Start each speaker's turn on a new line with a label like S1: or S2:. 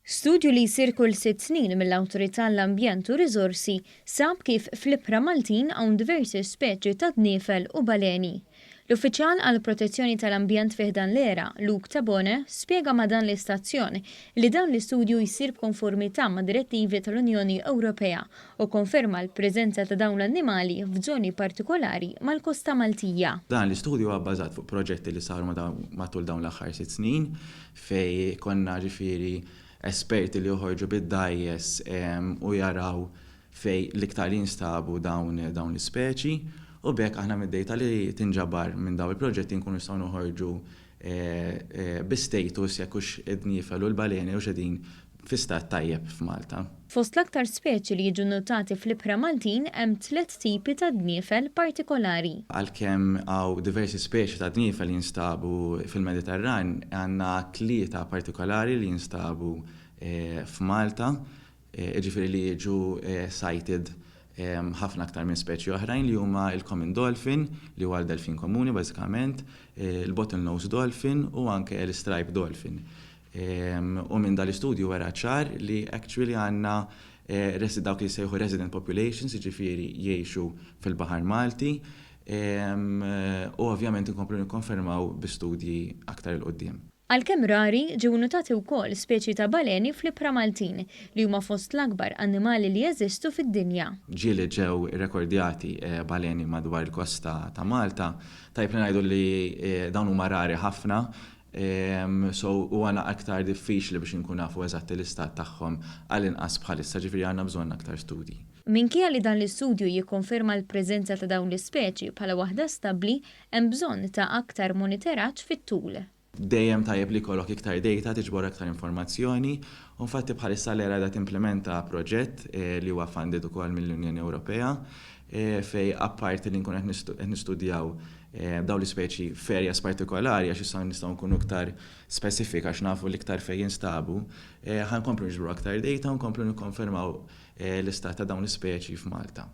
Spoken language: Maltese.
S1: Studju li jsir kull 6 snin mill-Awtorità l-Ambjent u r-Riżorsi sab kif fl-Ibħra Maltin hawn diversi speċi ta' Dniefel u Baleni. L-uffiċjal għall-protezzjoni tal-Ambjent fih dan l-era, Tabone, spjega ma' dan l-istazzjon li dan l-istudju jsir b'konformità ma' direttivi tal-Unjoni Ewropea u konferma l-preżenza ta' dawn l-annimali f'żoni partikolari mal-kosta Maltija.
S2: Dan l-istudju huwa bbażat fuq proġetti li saru matul dawn l-aħħar 6 snin fej konna ġifieri esperti li joħorġu bid-dajjes u jaraw fej l-iktar jinstabu dawn l-ispeċi u bekk aħna mid-dejta li tinġabar minn dawn il-proġetti nkunu nistgħu noħorġu bi-status jekk hux id-Dniefel u l-Baleni u xedin fi stat tajjeb f'Malta.
S1: Fost l-aktar speċi li jiġu nnutati fl-Ibħra Maltin hemm 3 tipi ta' Dniefel partikolari.
S2: Għalkemm hawn diversi speċi ta' Dniefel jinstabu fil-Mediterran, għandna 3 partikolari li jinstabu f'Malta, ġifieri li jiġu cited ħafna aktar minn speċi oħrajn li huma il-common dolphin li huwa l-delfin komuni bażikament, il-bottlenose dolphin u anke l-striped dolphin. U minn dal-istudju wara ċar li actually għandna dawk li jsejħu resident populations, ġifieri jgħixu fil-Baħar Malti, u ovvjament inkomplu nikkonfermaw bi studji aktar il-qudiem.
S1: Għalkemm rari ġew nnutati wkoll speċi ta' baleni fl-Ibħra Maltin li huma fost l-akbar annimali li jeżistu fid-dinja.
S2: Ġieli ġew irrekordjati baleni madwar il-kosta ta' Malta, tajb ngħidu li dawn huma rari ħafna, so huwa aktar diffiċli biex inkun nafu eżatt l-istat tagħhom għall-inqas bħalissa, ġifieri għandna bżonn aktar studji.
S1: Minkejja li dan l-istudju jikkonferma l-preżenza ta' dawn l-ispeċi bħala waħda stabbli, hemm bżonn ta' aktar monitoraġġ fit-tul.
S2: Dejjem tajjeb li jkollok iktar data, tiġbor aktar informazzjoni, u infatti bħalissa l-era da timplementa proġett li huwa funded ukoll mill-Unjoni Ewropea fej apparti li nkun qed nistudjaw dawn l-ispeċi f'areas partikolari għax issa nistgħu nkunu iktar specifika għax nafu l-iktar fejn jinstabu, ħankomplu niġbru aktar data u nkomplu nikkonfermaw l-istat ta' dawn l-ispeċi f'Malta.